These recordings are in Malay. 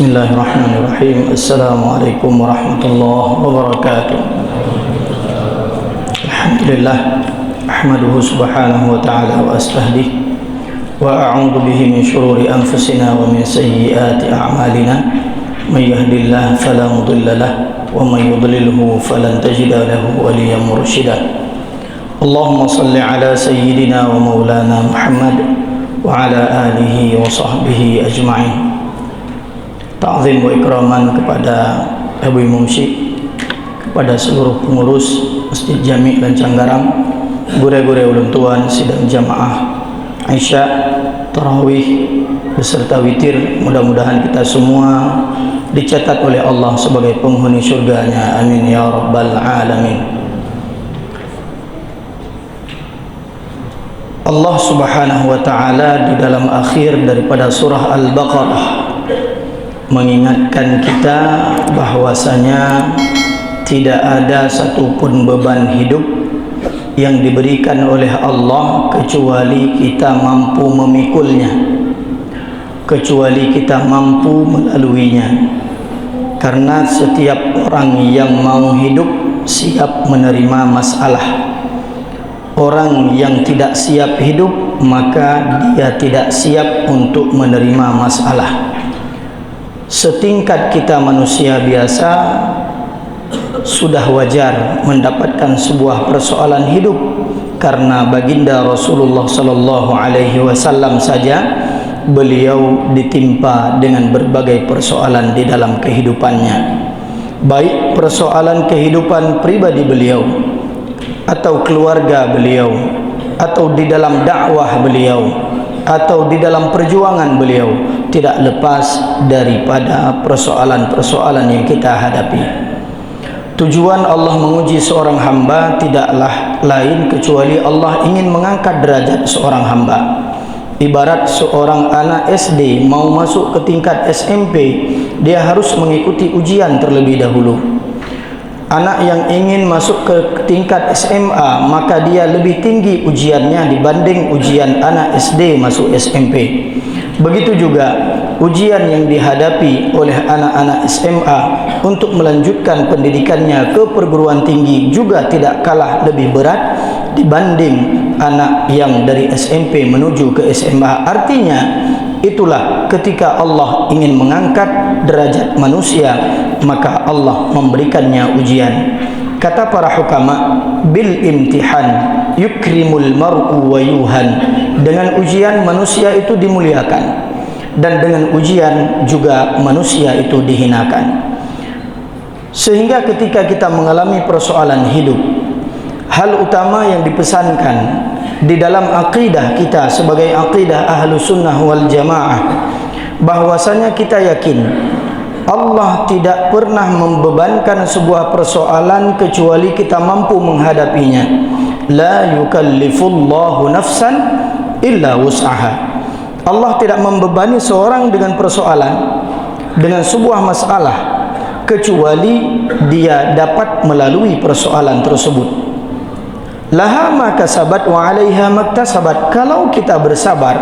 Bismillahirrahmanirrahim. Assalamualaikum warahmatullahi wabarakatuh. Alhamdulillah, ahmaduhu subhanahu wa ta'ala wa astahdih wa a'udhu bihi min syururi anfusina wa min sayyiati a'malina. Man yahdihillahu fala mudilla lahu wa man yudlilhu falan tajida lahu waliyan mursyida. Allahumma salli ala sayyidina wa maulana Muhammad wa ala alihi wa sahbihi ajma'in. Ta'zim wa ikraman kepada Ibu Imam Syekh, kepada seluruh pengurus Masjid Jami' dan Canggaram, gure-gure ulun tuan sidang jamaah Isya, Tarawih beserta witir. Mudah-mudahan kita semua dicatat oleh Allah sebagai penghuni surganya. Amin ya rabbal alamin. Allah subhanahu wa ta'ala di dalam akhir daripada surah Al-Baqarah mengingatkan kita bahwasanya tidak ada satupun beban hidup yang diberikan oleh Allah kecuali kita mampu memikulnya, kecuali kita mampu melaluinya. Karena setiap orang yang mau hidup siap menerima masalah. Orang yang tidak siap hidup maka dia tidak siap untuk menerima masalah. Setingkat kita manusia biasa sudah wajar mendapatkan sebuah persoalan hidup, karena baginda Rasulullah sallallahu alaihi wasallam saja beliau ditimpa dengan berbagai persoalan di dalam kehidupannya, baik persoalan kehidupan pribadi beliau atau keluarga beliau atau di dalam dakwah beliau atau di dalam perjuangan beliau, tidak lepas daripada persoalan-persoalan yang kita hadapi. Tujuan Allah menguji seorang hamba tidaklah lain kecuali Allah ingin mengangkat derajat seorang hamba. Ibarat seorang anak SD mau masuk ke tingkat SMP, dia harus mengikuti ujian terlebih dahulu. Anak yang ingin masuk ke tingkat SMA, maka dia lebih tinggi ujiannya dibanding ujian anak SD masuk SMP. Begitu juga ujian yang dihadapi oleh anak-anak SMA untuk melanjutkan pendidikannya ke perguruan tinggi juga tidak kalah lebih berat dibanding anak yang dari SMP menuju ke SMA. Artinya itulah ketika Allah ingin mengangkat derajat manusia, maka Allah memberikannya ujian. Kata para hukama, bil imtihan yukrimul mar'u wa yuhan. Dengan ujian manusia itu dimuliakan, dan dengan ujian juga manusia itu dihinakan. Sehingga ketika kita mengalami persoalan hidup, hal utama yang dipesankan di dalam akidah kita sebagai akidah ahlu sunnah wal jamaah, bahwasanya kita yakin Allah tidak pernah membebankan sebuah persoalan kecuali kita mampu menghadapinya. La yukallifullahu nafsan illa wus'aha. Allah tidak membebani seorang dengan persoalan, dengan sebuah masalah, kecuali dia dapat melalui persoalan tersebut. Laha ma kasabat wa 'alaiha maktasabat. Kalau kita bersabar,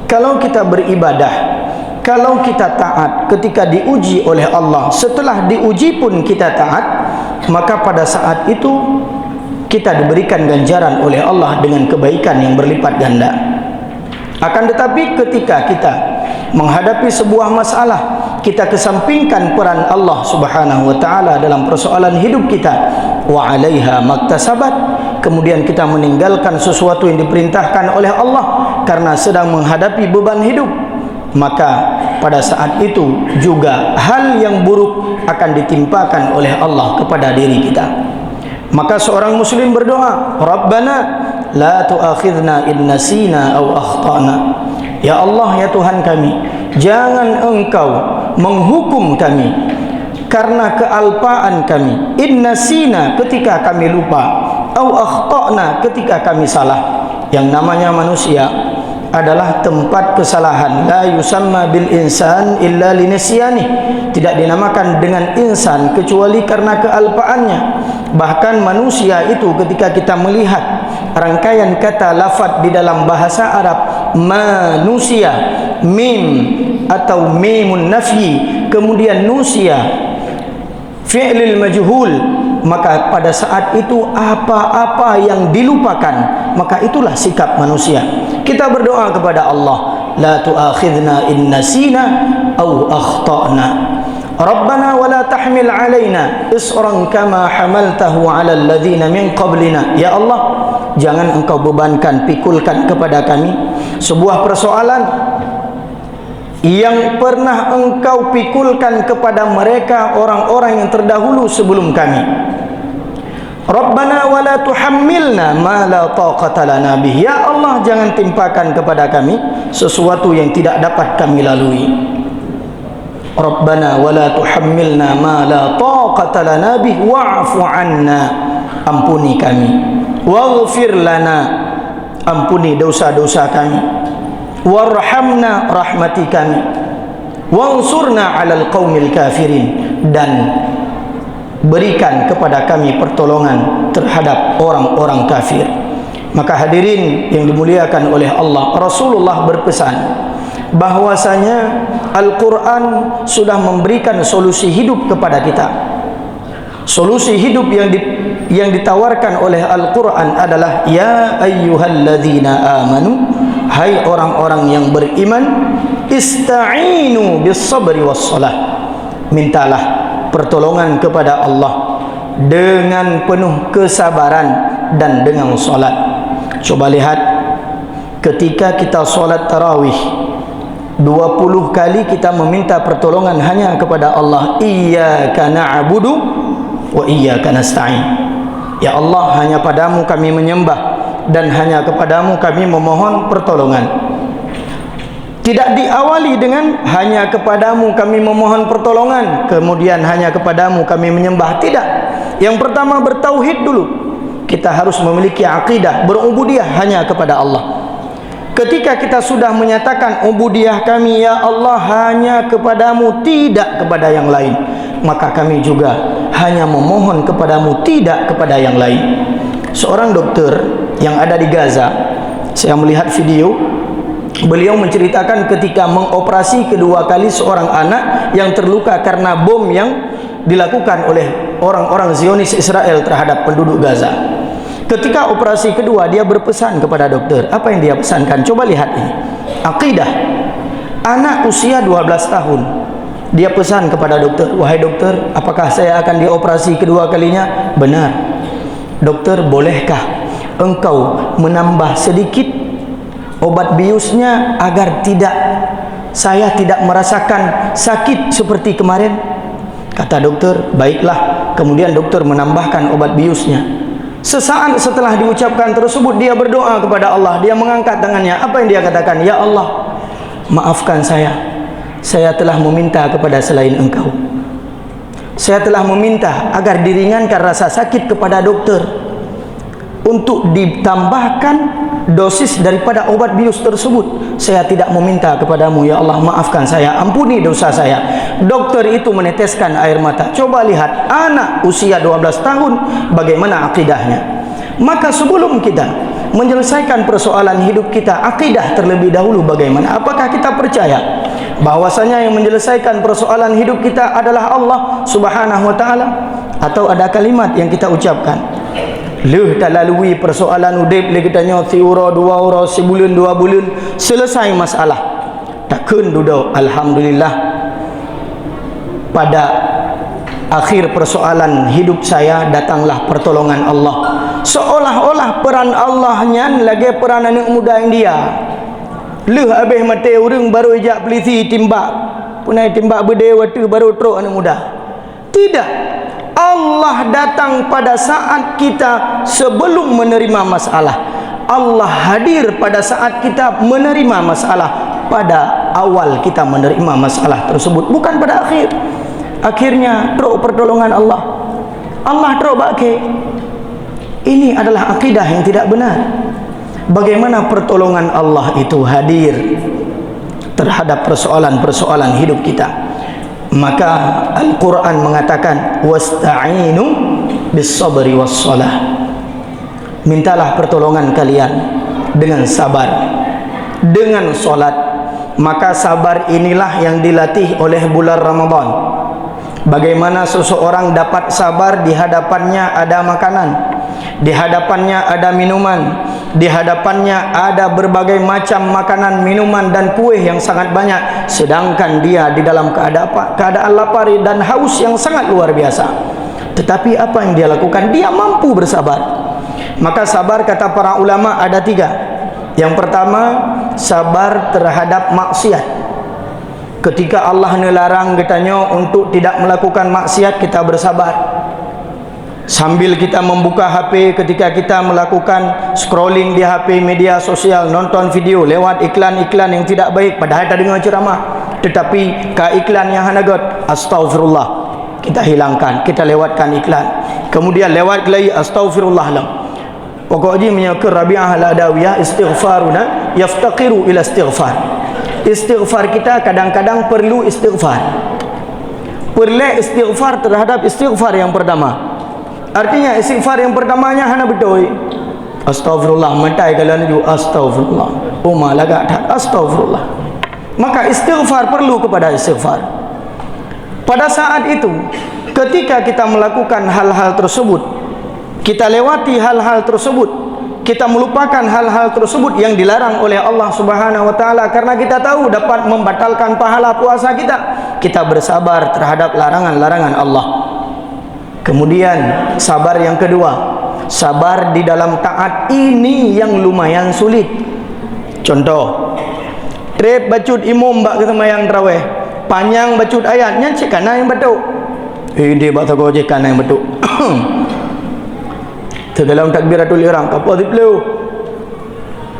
kalau kita beribadah, kalau kita taat ketika diuji oleh Allah, setelah diuji pun kita taat, maka pada saat itu kita diberikan ganjaran oleh Allah dengan kebaikan yang berlipat ganda. Akan tetapi ketika kita menghadapi sebuah masalah, kita kesampingkan peran Allah subhanahu wa ta'ala dalam persoalan hidup kita, wa 'alaiha maktasabat, kemudian kita meninggalkan sesuatu yang diperintahkan oleh Allah karena sedang menghadapi beban hidup, maka pada saat itu juga hal yang buruk akan ditimpakan oleh Allah kepada diri kita. Maka seorang muslim berdoa, Rabbana la tu'akhidna in nasina aw akhtana. Ya Allah, ya Tuhan kami, jangan engkau menghukum kami karena kealpaan kami, in nasina ketika kami lupa, aw akhtana ketika kami salah. Yang namanya manusia adalah tempat kesalahan. La yusamma bil insan illa linisyanih. Tidak dinamakan dengan insan kecuali karena kealpaannya. Bahkan manusia itu ketika kita melihat rangkaian kata lafaz di dalam bahasa Arab, manusia, mim, atau mimun nafyi, kemudian nusia fi'lil majhul, maka pada saat itu apa-apa yang dilupakan, maka itulah sikap manusia. Kita berdoa kepada Allah, la tu'akhidna in nasina aw akhtana, Rabbana wa la tahmil alaina isran kama hamaltahu ala alladhina min qablina. Ya Allah, jangan engkau bebankan, pikulkan kepada kami sebuah persoalan yang pernah engkau pikulkan kepada mereka orang-orang yang terdahulu sebelum kami. Rabbana wa la tuhammilna ma la taqata lana bih. Ya Allah, jangan timpakan kepada kami sesuatu yang tidak dapat kami lalui. Rabbana wa la tuhammilna ma la taqata lana bih wa'fu anna, ampuni kami. Waghfir lana, ampuni dosa-dosa kami. Warhamna, rahmati kami. Wansurna 'alal qaumil kafirin, dan berikan kepada kami pertolongan terhadap orang-orang kafir. Maka hadirin yang dimuliakan oleh Allah, Rasulullah berpesan bahwasanya Al-Quran sudah memberikan solusi hidup kepada kita. Solusi hidup yang ditawarkan oleh Al-Quran adalah ya ayyuhalladzina amanu, hai orang-orang yang beriman, ista'inu bis sabri was salah, mintalah pertolongan kepada Allah dengan penuh kesabaran dan dengan solat. Coba lihat, ketika kita solat tarawih 20 kali kita meminta pertolongan hanya kepada Allah. Iyyaka na'budu wa iyyaka nasta'in. Ya Allah, hanya padamu kami menyembah dan hanya kepadamu kami memohon pertolongan. Tidak diawali dengan hanya kepadamu kami memohon pertolongan, kemudian hanya kepadamu kami menyembah. Tidak. Yang pertama bertauhid dulu. Kita harus memiliki akidah berubudiyah hanya kepada Allah. Ketika kita sudah menyatakan ubudiyah kami ya Allah hanya kepadamu, tidak kepada yang lain, maka kami juga hanya memohon kepadamu, tidak kepada yang lain. Seorang dokter yang ada di Gaza, saya melihat video, beliau menceritakan ketika mengoperasi kedua kali seorang anak yang terluka karena bom yang dilakukan oleh orang-orang Zionis Israel terhadap penduduk Gaza. Ketika operasi kedua, dia berpesan kepada dokter. Apa yang dia pesankan? Coba lihat ini. Akidah. Anak usia 12 tahun. Dia pesan kepada dokter, wahai dokter, apakah saya akan dioperasi kedua kalinya? Benar. Dokter, bolehkah engkau menambah sedikit obat biusnya agar saya tidak merasakan sakit seperti kemarin? Kata dokter, baiklah. Kemudian dokter menambahkan obat biusnya. Sesaat setelah diucapkan tersebut, dia berdoa kepada Allah. Dia mengangkat tangannya. Apa yang dia katakan? Ya Allah, maafkan saya telah meminta kepada selain engkau. Saya telah meminta agar diringankan rasa sakit kepada dokter untuk ditambahkan dosis daripada obat bius tersebut. Saya tidak meminta kepadamu. Ya Allah, maafkan saya, ampuni dosa saya. Dokter itu meneteskan air mata. Coba lihat, anak usia 12 tahun, bagaimana akidahnya. Maka sebelum kita menyelesaikan persoalan hidup kita, akidah terlebih dahulu bagaimana. Apakah kita percaya bahwasanya yang menyelesaikan persoalan hidup kita adalah Allah Subhanahu wa ta'ala? Atau ada kalimat yang kita ucapkan, leh tak lalui persoalan udip leh kita nyo 1 ura 2 ura, sebulan 2 bulan selesai masalah. Takkan duduk alhamdulillah pada akhir persoalan hidup saya datanglah pertolongan Allah. Seolah-olah peran Allah nyan lagi peran anak muda India. Leh habis mati urang baru ejak pelisi timbak. Punai timbak berde waktu baru truk anak muda. Tidak. Allah datang pada saat kita sebelum menerima masalah. Allah hadir pada saat kita menerima masalah, pada awal kita menerima masalah tersebut, bukan pada akhir. Akhirnya teruk pertolongan Allah. Allah teruk baki. Ini adalah akidah yang tidak benar. Bagaimana pertolongan Allah itu hadir terhadap persoalan-persoalan hidup kita. Maka Al-Quran mengatakan wasta'inu bis sabri was salah. Mintalah pertolongan kalian dengan sabar, dengan solat. Maka sabar inilah yang dilatih oleh bulan Ramadan. Bagaimana seseorang dapat sabar di hadapannya ada makanan, di hadapannya ada minuman, di hadapannya ada berbagai macam makanan, minuman dan kuih yang sangat banyak, sedangkan dia di dalam keadaan lapar dan haus yang sangat luar biasa. Tetapi apa yang dia lakukan? Dia mampu bersabar. Maka sabar, kata para ulama, ada 3. Yang pertama, sabar terhadap maksiat. Ketika Allah melarang katanya untuk tidak melakukan maksiat, kita bersabar. Sambil kita membuka HP, ketika kita melakukan scrolling di HP, media sosial, nonton video lewat iklan-iklan yang tidak baik, padahal kita dengar ceramah, tetapi iklan yang hanagot, astagfirullah, kita hilangkan, kita lewatkan iklan. Kemudian lewat lagi, astagfirullah lah. Pokoknya menyakir Rabi'ah al-Adawiyah, istighfaruna yaftaqiru ila istighfar. Istighfar kita kadang-kadang perlu istighfar. Perlu istighfar terhadap istighfar yang pertama. Artinya istighfar yang pertamanya hana betul. Astagfirullah, matai kalau nuju astagfirullah. Umma laga tak astagfirullah. Maka istighfar perlu kepada istighfar. Pada saat itu, ketika kita melakukan hal-hal tersebut, kita lewati hal-hal tersebut, kita melupakan hal-hal tersebut yang dilarang oleh Allah Subhanahu wa taala karena kita tahu dapat membatalkan pahala puasa kita, kita bersabar terhadap larangan-larangan Allah. Kemudian sabar yang kedua, sabar di dalam taat ini yang lumayan sulit. Contoh, trip bacut imam bak semayang tarawih, panjang bacut ayatnya cik kana yang betul. Dia bahasa kau cik kana yang betul. Dalam takbiratul ihram apa dipelu.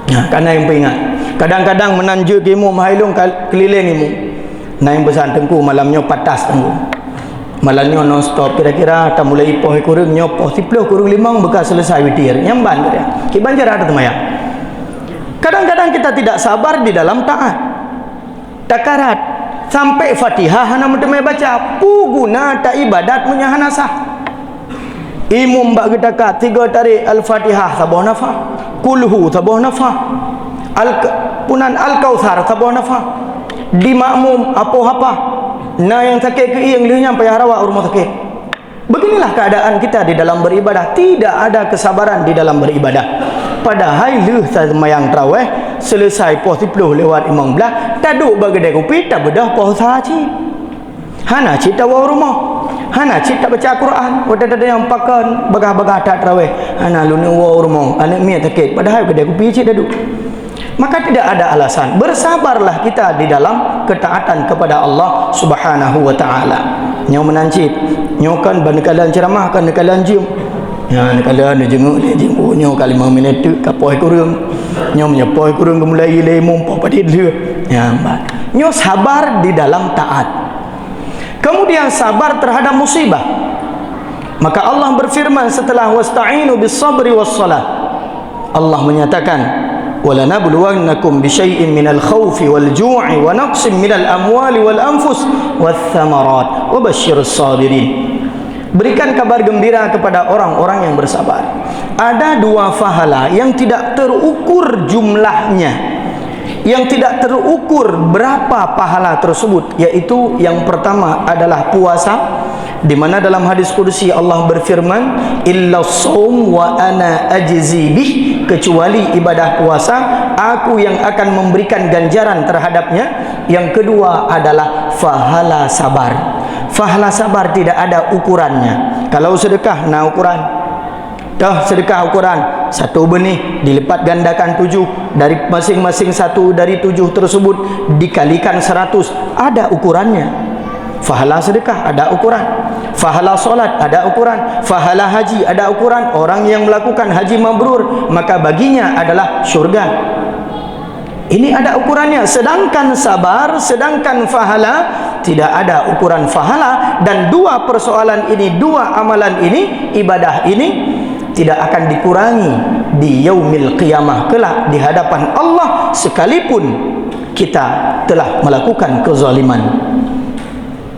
Nah, kana yang peringat. Kadang-kadang menanjuk imam hailung keliling imam. Naik pesan tengku malamnya patas tengku. Malamnya non stop, kira-kira tak mulai poh kurung nyopoh 10 kurung 5 bekas selesai witir. Nyamban dia. Ki banjar ada temayang. Kadang-kadang kita tidak sabar di dalam taat. Takarat sampai Fatihah hana mentemai baca, puguna tak ibadat punya hana sah. Imam bak gedaka 3 tarik Al-Fatihah sabuh nafah, kulhu sabuh nafah, punan Al-Kautsar sabuh nafah. Di makmum apa-apa. Nah yang sakit ke yang lihnya payah rawak rumah sakit. Beginilah keadaan kita di dalam beribadah. Tidak ada kesabaran di dalam beribadah. Padahal leh semayang tarawih selesai pos 10 lewat imam belah, taduk bagedai kopi tak bedah pos haji. Hana cita wa rumah. Hana cita baca Quran. Ada yang pakan bagah-bagah tak tarawih. Hana lu ni wa rumah. Anak miat sakit. Padahal kedai kopi cik duduk. Maka tidak ada alasan. Bersabarlah kita di dalam ketaatan kepada Allah Subhanahu wa taala. Nyau menancip, nyau kan bandekalan ceramah kan nekalan jim. Ya nekalan dia jenguk dia jenguk nyau kali 5 minit tu kapoi kurung. Nyau menyapoi kurung mulai lemum papadit dia. Ya mbak. Nyau sabar di dalam taat. Kemudian sabar terhadap musibah. Maka Allah berfirman setelah wasta'inu bis sabri was salah. Allah menyatakan walanabluwannakum bisyai'in minal khawfi wal ju'i wa naqsin minal amwali wal anfus wath thamarat wa basyirus sabirin. Berikan kabar gembira kepada orang-orang yang bersabar. Ada 2 pahala yang tidak terukur jumlahnya, yang tidak terukur berapa pahala tersebut, yaitu yang pertama adalah puasa, di mana dalam hadis qudsi Allah berfirman illa shaum wa ana ajzi bih, kecuali ibadah puasa aku yang akan memberikan ganjaran terhadapnya. Yang kedua adalah pahala sabar. Pahala sabar tidak ada ukurannya. Kalau sedekah nah ukuran, dah sedekah ukuran 1 benih dilipat gandakan 7, dari masing-masing 1 dari 7 tersebut dikalikan 100, ada ukurannya. Pahala sedekah ada ukuran, pahala solat ada ukuran, pahala haji ada ukuran. Orang yang melakukan haji mabrur maka baginya adalah syurga. Ini ada ukurannya. Sedangkan sabar, sedangkan pahala tidak ada ukuran pahala. Dan 2 persoalan ini, 2 amalan ini, ibadah ini tidak akan dikurangi di yaumil qiyamah kelak di hadapan Allah sekalipun kita telah melakukan kezaliman.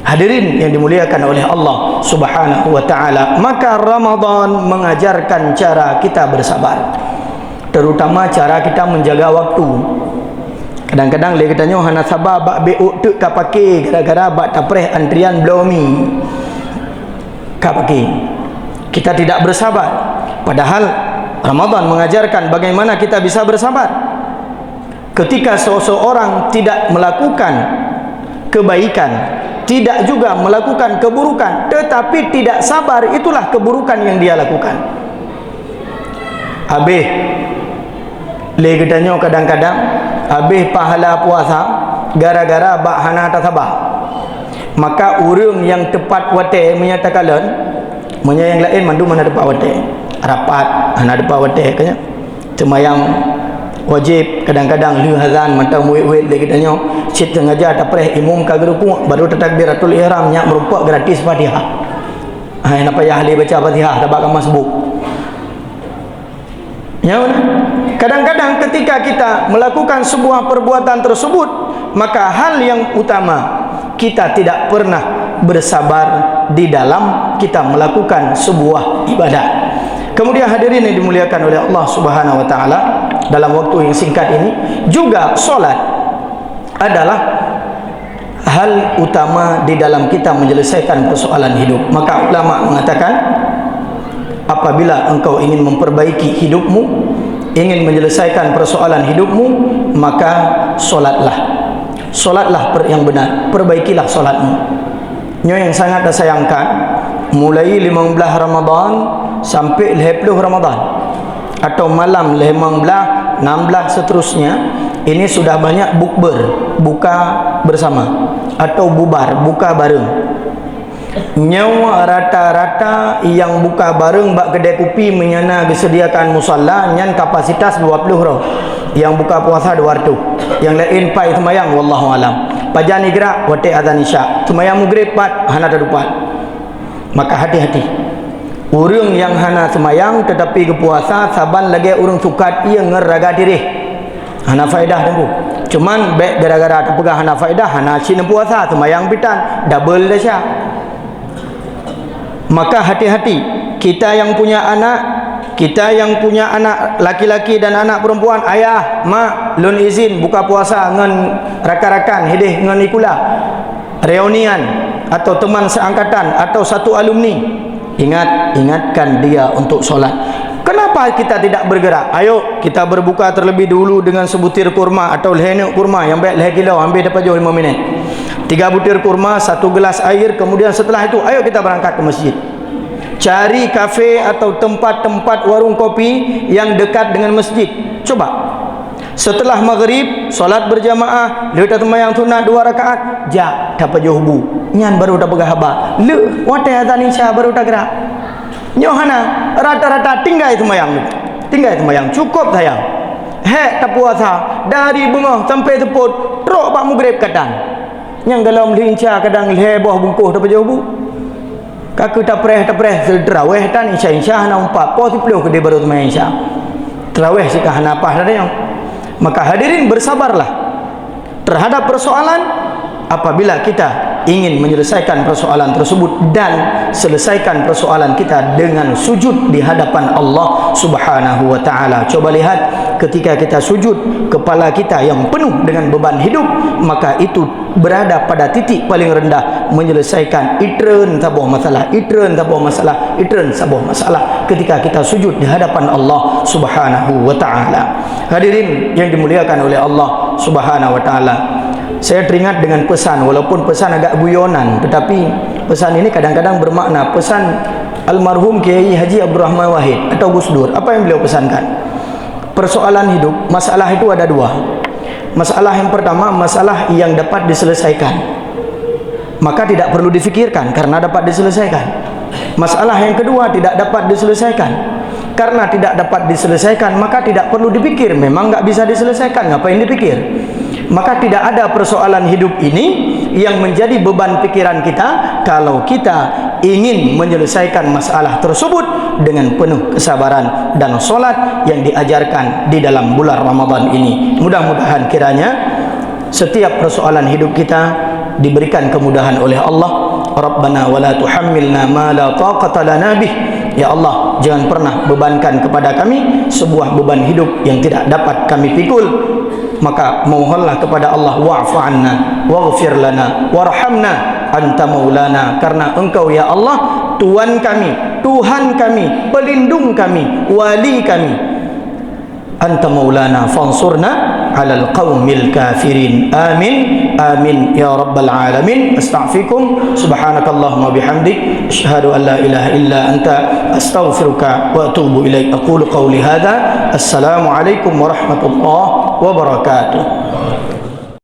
Hadirin yang dimuliakan oleh Allah Subhanahu wa taala, maka Ramadan mengajarkan cara kita bersabar, terutama cara kita menjaga waktu. Kadang-kadang dia katanya hana sabar bak beuk tu ka pakai gara-gara bak tapreh antrian blomi ka pakai. Kita tidak bersabar, padahal Ramadan mengajarkan bagaimana kita bisa bersabar. Ketika seseorang tidak melakukan kebaikan, tidak juga melakukan keburukan, tetapi tidak sabar, itulah keburukan yang dia lakukan. Habis le katanya kadang-kadang habis pahala puasa gara-gara bak hana tak sabar. Maka orang yang tepat wate menyatakan yang lain mandu mana tepat wate rapat hana tepat wate katanya semayang wajib kadang-kadang lu hazan mantau muid-muid le katanya sit sengaja tapreh imam ka ruku baru takbiratul ihram nya merupak gratis Fatihah. Nak payah ahli baca Fatihah dapat masbuk. Ya, kadang-kadang ketika kita melakukan sebuah perbuatan tersebut, maka hal yang utama kita tidak pernah bersabar di dalam kita melakukan sebuah ibadah. Kemudian hadirin yang dimuliakan oleh Allah Subhanahu wa taala, dalam waktu yang singkat ini juga solat adalah hal utama di dalam kita menyelesaikan persoalan hidup. Maka ulama mengatakan, apabila engkau ingin memperbaiki hidupmu, ingin menyelesaikan persoalan hidupmu, maka solatlah. Solatlah yang benar, perbaikilah solatmu. Nyo yang sangat disayangkan, mulai 15 Ramadan sampai 20 Ramadan atau malam 15, 16 seterusnya, ini sudah banyak bukber, buka bersama atau bubar, buka bareng. Nyawa rata-rata yang buka bareng bak kedai kopi menyana disediakan musalla nyan kapasitas 20 orang. Yang buka puasa 200. Yang lain pai semayang wallahu alam. Pajani gerak wate azan isya. Semayang maghrib 4 hana terdapat. Maka hati-hati. Urang yang hana semayang tetapi ke puasa saban lagi urang sukat ia ngeraga diri. Hana faedah tunggu. Cuman baik gara-gara terpegang hana faedah hana cina puasa semayang pitan double dah sya. Maka hati-hati, kita yang punya anak laki-laki dan anak perempuan, ayah, mak, lun izin buka puasa ngan rakan-rakan, hidih ngan ikula, reunian atau teman seangkatan atau satu alumni. Ingatkan dia untuk solat. Kenapa kita tidak bergerak? Ayo kita berbuka terlebih dulu dengan sebutir kurma atau lehenuk kurma yang baik leh kilau, ambil dapat jauh 5 minit. 3 butir kurma, 1 gelas air, kemudian setelah itu ayo kita berangkat ke masjid. Cari kafe atau tempat-tempat warung kopi yang dekat dengan masjid. Coba. Setelah maghrib, solat berjamaah, letak sembahyang sunat 2 rakaat, jak dapat juhubu. Nyan baru dah pegah haba. Le, wate azan isya baru dah gerak. Nyohana rata-rata tinggal sembahyang. Tinggal sembahyang cukup sayang. Tak puasa dari bengah sampai teput, teruk bak maghrib kadang. Yang dalam lincah kadang leboh bungkuh dapat juhubu. Kaku tapreh terawih tan isya hana 4 pos 10 ke dia baru sembahyang isya. Terawih sikah hana apa dah. Maka hadirin bersabarlah terhadap persoalan apabila kita ingin menyelesaikan persoalan tersebut, dan selesaikan persoalan kita dengan sujud di hadapan Allah Subhanahu wa taala. Coba lihat ketika kita sujud, kepala kita yang penuh dengan beban hidup, maka itu berada pada titik paling rendah menyelesaikan itren sabuh masalah, ketika kita sujud di hadapan Allah Subhanahu wa taala. Hadirin yang dimuliakan oleh Allah Subhanahu wa taala, saya teringat dengan pesan, walaupun pesan agak guyonan, tetapi pesan ini kadang-kadang bermakna. Pesan almarhum Kiai Haji Abdul Rahman Wahid atau Gus Dur. Apa yang beliau pesankan? Persoalan hidup, masalah itu ada 2. Masalah yang pertama, masalah yang dapat diselesaikan, maka tidak perlu difikirkan karena dapat diselesaikan. Masalah yang kedua tidak dapat diselesaikan, karena tidak dapat diselesaikan maka tidak perlu dipikir. Memang nggak bisa diselesaikan, ngapain dipikir? Maka tidak ada persoalan hidup ini yang menjadi beban pikiran kita kalau kita ingin menyelesaikan masalah tersebut dengan penuh kesabaran dan solat yang diajarkan di dalam bulan Ramadan ini. Mudah-mudahan kiranya setiap persoalan hidup kita diberikan kemudahan oleh Allah. Rabbana wala tuhammilna ma la taqata lana bih. Ya Allah, jangan pernah bebankan kepada kami sebuah beban hidup yang tidak dapat kami pikul. maka mohonlah kepada Allah, wa'fu anna waghfir lana warhamna anta maulana, karena engkau ya Allah Tuhan kami, Tuhan kami, pelindung kami, wali kami. Anta maulana fansurna alal qaumil kafirin. Amin amin ya rabbal alamin. Astaghfirukum subhanakallahumma bihamdik asyhadu an la ilaha illa anta astaghfiruka wa atubu ilaik. Aqulu qawli hadha. Assalamu alaikum warahmatullahi wabarakatuh.